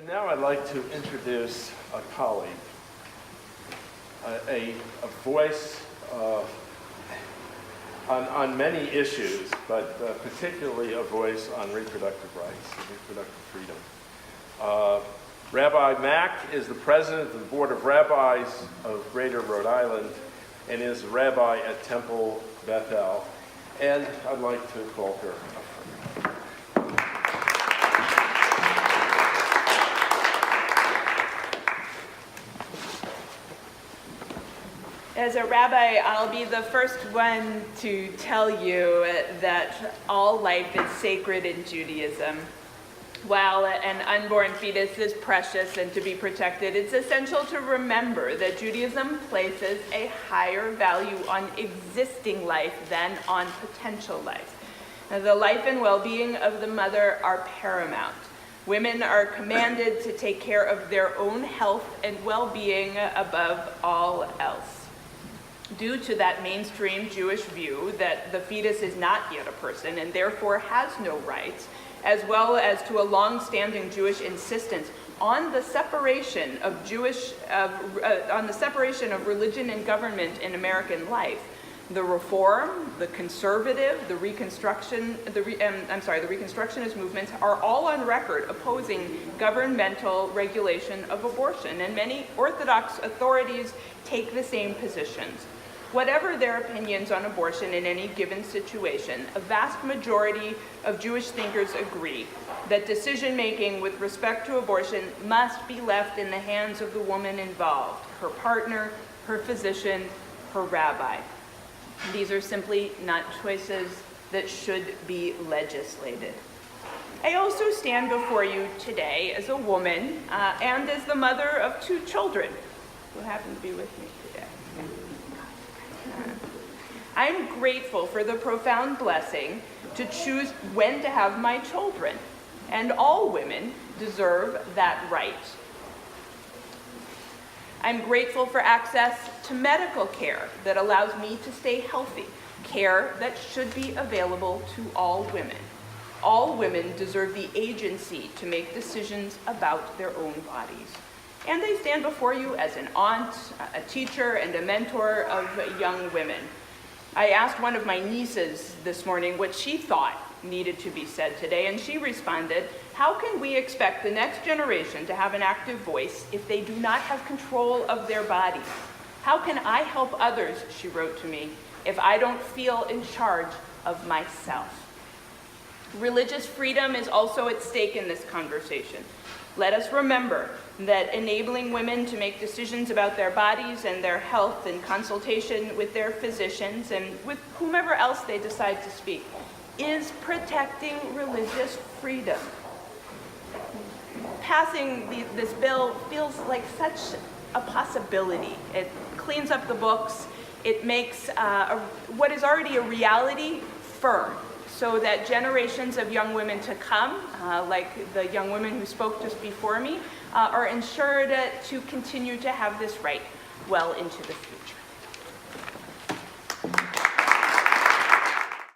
And now I'd like to introduce a colleague, a voice on many issues, but particularly a voice on reproductive rights and reproductive freedom. Rabbi Mack is the president of the Board of Rabbis of Greater Rhode Island and is a rabbi at Temple Bethel. And I'd like to call her up. As a rabbi, I'll be the first one to tell you that all life is sacred in Judaism. While an unborn fetus is precious and to be protected, it's essential to remember that Judaism places a higher value on existing life than on potential life. Now, the life and well-being of the mother are paramount. Women are commanded to take care of their own health and well-being above all else. Due to that mainstream Jewish view that the fetus is not yet a person and therefore has no rights, as well as to a long-standing Jewish insistence on the separation of religion and government in American life, the Reform, the Conservative, the Reconstructionist movements are all on record opposing governmental regulation of abortion, and many Orthodox authorities take the same positions. Whatever their opinions on abortion in any given situation, a vast majority of Jewish thinkers agree that decision-making with respect to abortion must be left in the hands of the woman involved, her partner, her physician, her rabbi. These are simply not choices that should be legislated. I also stand before you today as a woman and as the mother of two children who happen to be with me today. I'm grateful for the profound blessing to choose when to have my children, and all women deserve that right. I'm grateful for access to medical care that allows me to stay healthy, care that should be available to all women. All women deserve the agency to make decisions about their own bodies. And I stand before you as an aunt, a teacher, and a mentor of young women. I asked one of my nieces this morning what she thought needed to be said today, and she responded, "How can we expect the next generation to have an active voice if they do not have control of their bodies? How can I help others," she wrote to me, "if I don't feel in charge of myself?" Religious freedom is also at stake in this conversation. Let us remember that enabling women to make decisions about their bodies and their health in consultation with their physicians and with whomever else they decide to speak is protecting religious freedom. Passing this bill feels like such a possibility. It cleans up the books. It makes what is already a reality firm, so that generations of young women to come, like the young women who spoke just before me, are ensured to continue to have this right well into the future.